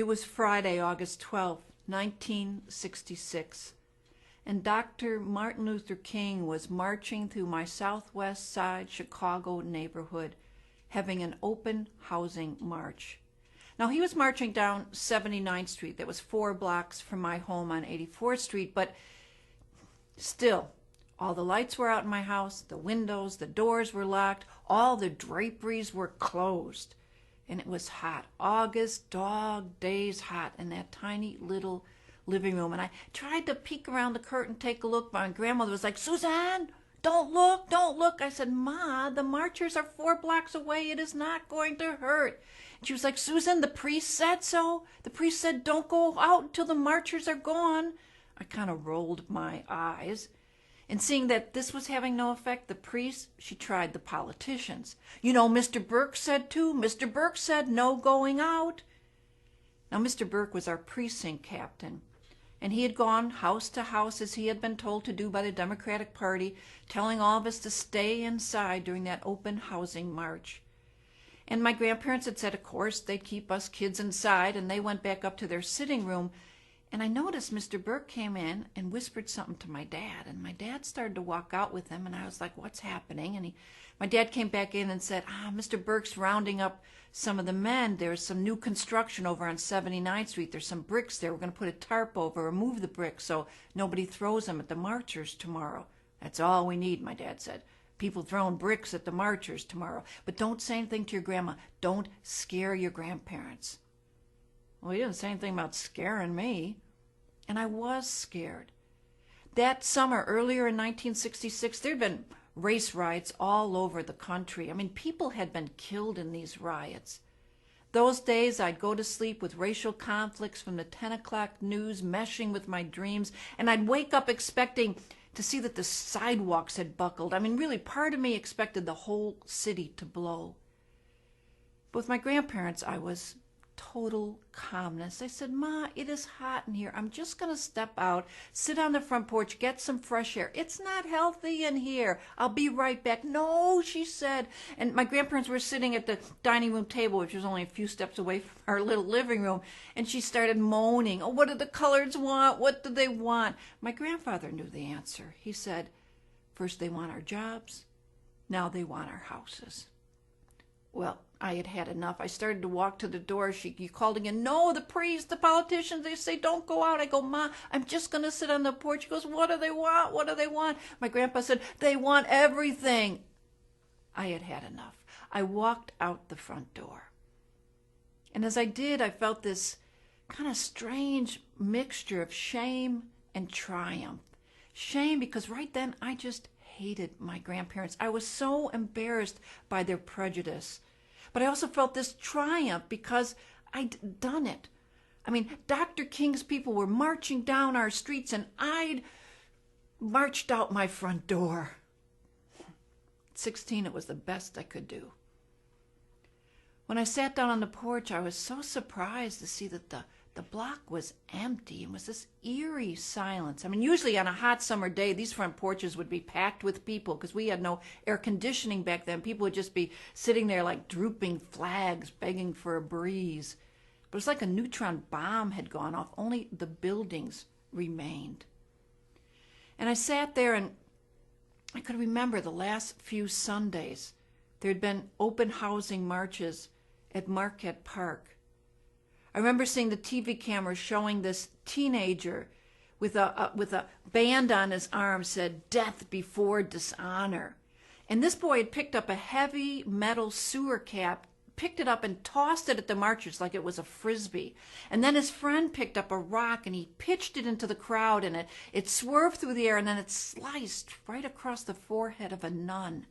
It was Friday, August 12th, 1966, and Dr. Martin Luther King was marching through my southwest side Chicago neighborhood, having an open housing march. Now, he was marching down 79th Street. That was 4 blocks from my home on 84th Street, but still, all the lights were out in my house, the windows, the doors were locked, all the draperies were closed. And it was hot, August dog days hot in that tiny little living room. And I tried to peek around the curtain, take a look. My grandmother was like, "Suzanne, don't look, don't look." I said, "Ma, the marchers are 4 blocks away. It is not going to hurt." And she was like, "Susan, the priest said so. The priest said don't go out until the marchers are gone." I kind of rolled my eyes. And seeing that this was having no effect, the priest, she tried the politicians. "You know, Mr. Burke said too. Mr. Burke said no going out." Now, Mr. Burke was our precinct captain, and he had gone house to house as he had been told to do by the Democratic Party, telling all of us to stay inside during that open housing march. And my grandparents had said, of course, they'd keep us kids inside, and they went back up to their sitting room. And I noticed Mr. Burke came in and whispered something to my dad, and my dad started to walk out with him, and I was like, "What's happening?" And my dad came back in and said, "Mr. Burke's rounding up some of the men. There's some new construction over on 79th Street. There's some bricks there. We're going to put a tarp over or move the bricks so nobody throws them at the marchers tomorrow." "That's all we need," my dad said. "People throwing bricks at the marchers tomorrow. But don't say anything to your grandma. Don't scare your grandparents." Well, he didn't say anything about scaring me, and I was scared. That summer, earlier in 1966, there'd been race riots all over the country. I mean, people had been killed in these riots. Those days, I'd go to sleep with racial conflicts from the 10 o'clock news meshing with my dreams, and I'd wake up expecting to see that the sidewalks had buckled. I mean, really, part of me expected the whole city to blow. But with my grandparents, I was total calmness. I said, "Ma, it is hot in here. I'm just going to step out, sit on the front porch, get some fresh air. It's not healthy in here. I'll be right back." "No," she said. And my grandparents were sitting at the dining room table, which was only a few steps away from our little living room, and she started moaning. "Oh, what do the coloreds want? What do they want?" My grandfather knew the answer. He said, "First they want our jobs. Now they want our houses." Well, I had had enough. I started to walk to the door. She called again, "No, the priest, the politicians, they say don't go out." I go, "Ma, I'm just going to sit on the porch." She goes, "What do they want? What do they want?" My grandpa said, "They want everything." I had had enough. I walked out the front door. And as I did, I felt this kind of strange mixture of shame and triumph. Shame because right then I just hated my grandparents. I was so embarrassed by their prejudice. But I also felt this triumph because I'd done it. I mean, Dr. King's people were marching down our streets, and I'd marched out my front door. At 16, it was the best I could do. When I sat down on the porch, I was so surprised to see that the block was empty and was this eerie silence. I mean, usually on a hot summer day, these front porches would be packed with people because we had no air conditioning back then. People would just be sitting there like drooping flags, begging for a breeze. But it's like a neutron bomb had gone off. Only the buildings remained. And I sat there and I could remember the last few Sundays. There had been open housing marches at Marquette Park. I remember seeing the TV camera showing this teenager with a band on his arm said, "Death before dishonor." And this boy had picked up a heavy metal sewer cap, picked it up and tossed it at the marchers like it was a frisbee. And then his friend picked up a rock and he pitched it into the crowd, and it swerved through the air, and then it sliced right across the forehead of a nun.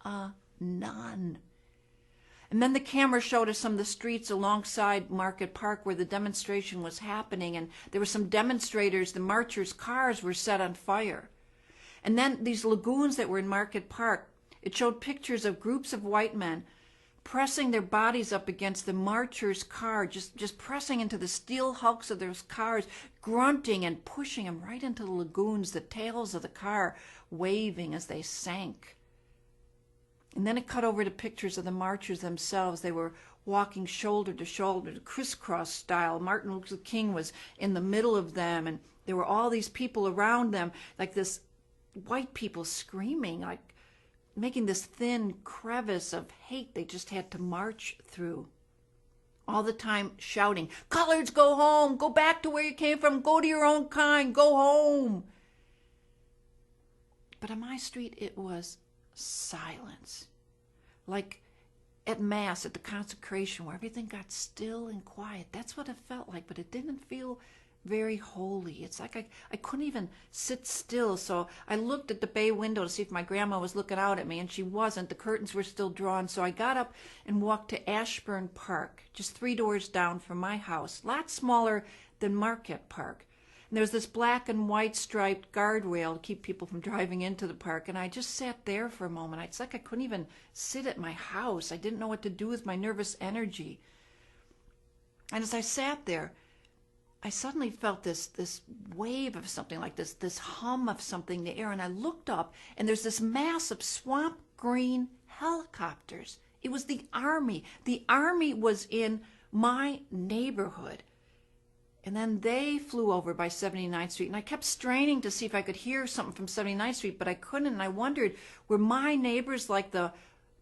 A nun. And then the camera showed us some of the streets alongside Market Park where the demonstration was happening, and there were some demonstrators, the marchers' cars were set on fire. And then these lagoons that were in Market Park, it showed pictures of groups of white men pressing their bodies up against the marchers' car, just pressing into the steel hulks of those cars, grunting and pushing them right into the lagoons, the tails of the car waving as they sank. And then it cut over to pictures of the marchers themselves. They were walking shoulder to shoulder, crisscross style. Martin Luther King was in the middle of them, and there were all these people around them, like this white people screaming, like making this thin crevice of hate they just had to march through. All the time shouting, "Coloreds, go home, go back to where you came from, go to your own kind, go home." But on my street, it was silence. Like at Mass, at the consecration, where everything got still and quiet. That's what it felt like, but it didn't feel very holy. It's like I couldn't even sit still. So I looked at the bay window to see if my grandma was looking out at me, and she wasn't. The curtains were still drawn. So I got up and walked to Ashburn Park, just 3 doors down from my house, a lot smaller than Marquette Park. And there was this black and white striped guardrail to keep people from driving into the park. And I just sat there for a moment. It's like I couldn't even sit at my house. I didn't know what to do with my nervous energy. And as I sat there, I suddenly felt this wave of something, like this hum of something in the air. And I looked up, and there's this mass of swamp green helicopters. It was the Army. The Army was in my neighborhood. And then they flew over by 79th Street, and I kept straining to see if I could hear something from 79th Street, but I couldn't. And I wondered, were my neighbors like the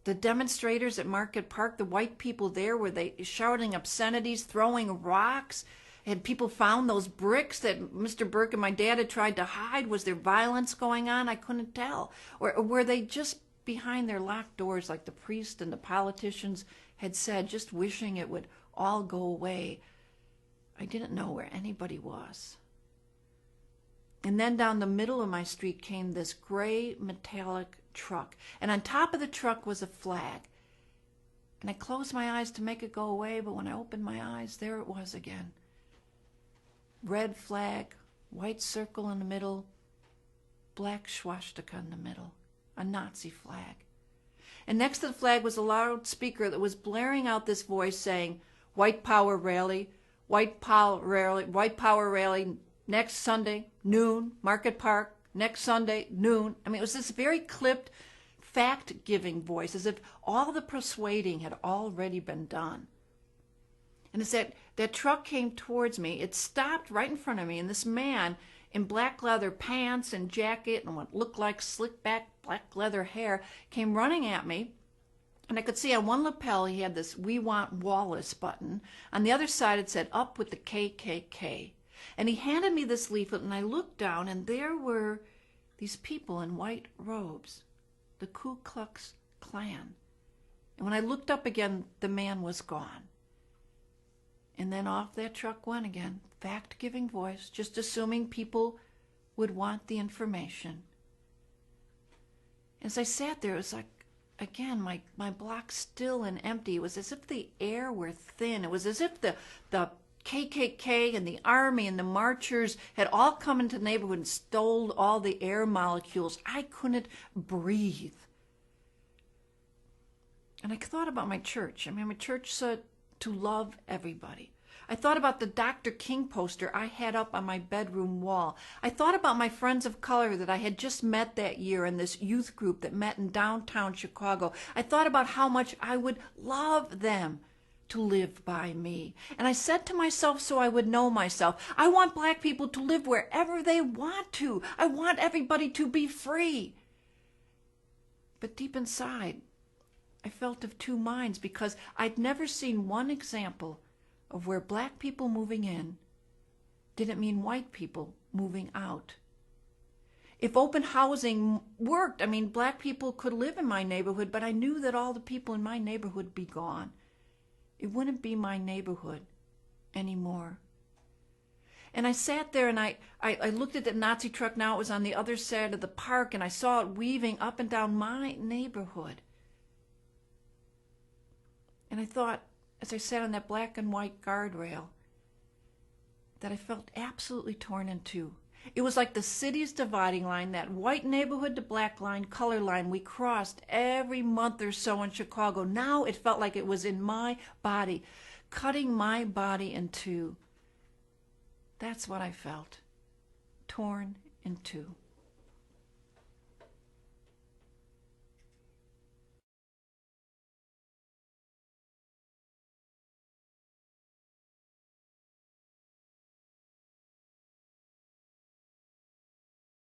demonstrators at Market Park, the white people there? Were they shouting obscenities, throwing rocks? Had people found those bricks that Mr. Burke and my dad had tried to hide? Was there violence going on? I couldn't tell. Or were they just behind their locked doors, like the priest and the politicians had said, just wishing it would all go away? I didn't know where anybody was. And then down the middle of my street came this gray metallic truck. And on top of the truck was a flag. And I closed my eyes to make it go away, but when I opened my eyes, there it was again. Red flag, white circle in the middle, black swastika in the middle, a Nazi flag. And next to the flag was a loudspeaker that was blaring out this voice saying, "White power rally, white power rally next Sunday, noon, Market Park, next Sunday, noon." I mean, it was this very clipped, fact-giving voice, as if all the persuading had already been done. And as that truck came towards me, it stopped right in front of me, and this man in black leather pants and jacket and what looked like slick back black leather hair came running at me. And I could see on one lapel he had this "We Want Wallace" button. On the other side it said "Up with the KKK." And he handed me this leaflet, and I looked down, and there were these people in white robes, the Ku Klux Klan. And when I looked up again, the man was gone. And then off that truck went again, fact-giving voice, just assuming people would want the information. As I sat there, it was like, again, my block still and empty. It was as if the air were thin. It was as if the KKK and the Army and the marchers had all come into the neighborhood and stole all the air molecules. I couldn't breathe. And I thought about my church. I mean, my church said to love everybody. I thought about the Dr. King poster I had up on my bedroom wall. I thought about my friends of color that I had just met that year in this youth group that met in downtown Chicago. I thought about how much I would love them to live by me. And I said to myself, so I would know myself, I want black people to live wherever they want to. I want everybody to be free. But deep inside, I felt of two minds, because I'd never seen one example of where black people moving in didn't mean white people moving out. If open housing worked, I mean, black people could live in my neighborhood, but I knew that all the people in my neighborhood would be gone. It wouldn't be my neighborhood anymore. And I sat there and I looked at the Nazi truck. Now it was on the other side of the park, and I saw it weaving up and down my neighborhood. And I thought, as I sat on that black and white guardrail, that I felt absolutely torn in two. It was like the city's dividing line, that white neighborhood to black line, color line we crossed every month or so in Chicago. Now it felt like it was in my body, cutting my body in two. That's what I felt, torn in two.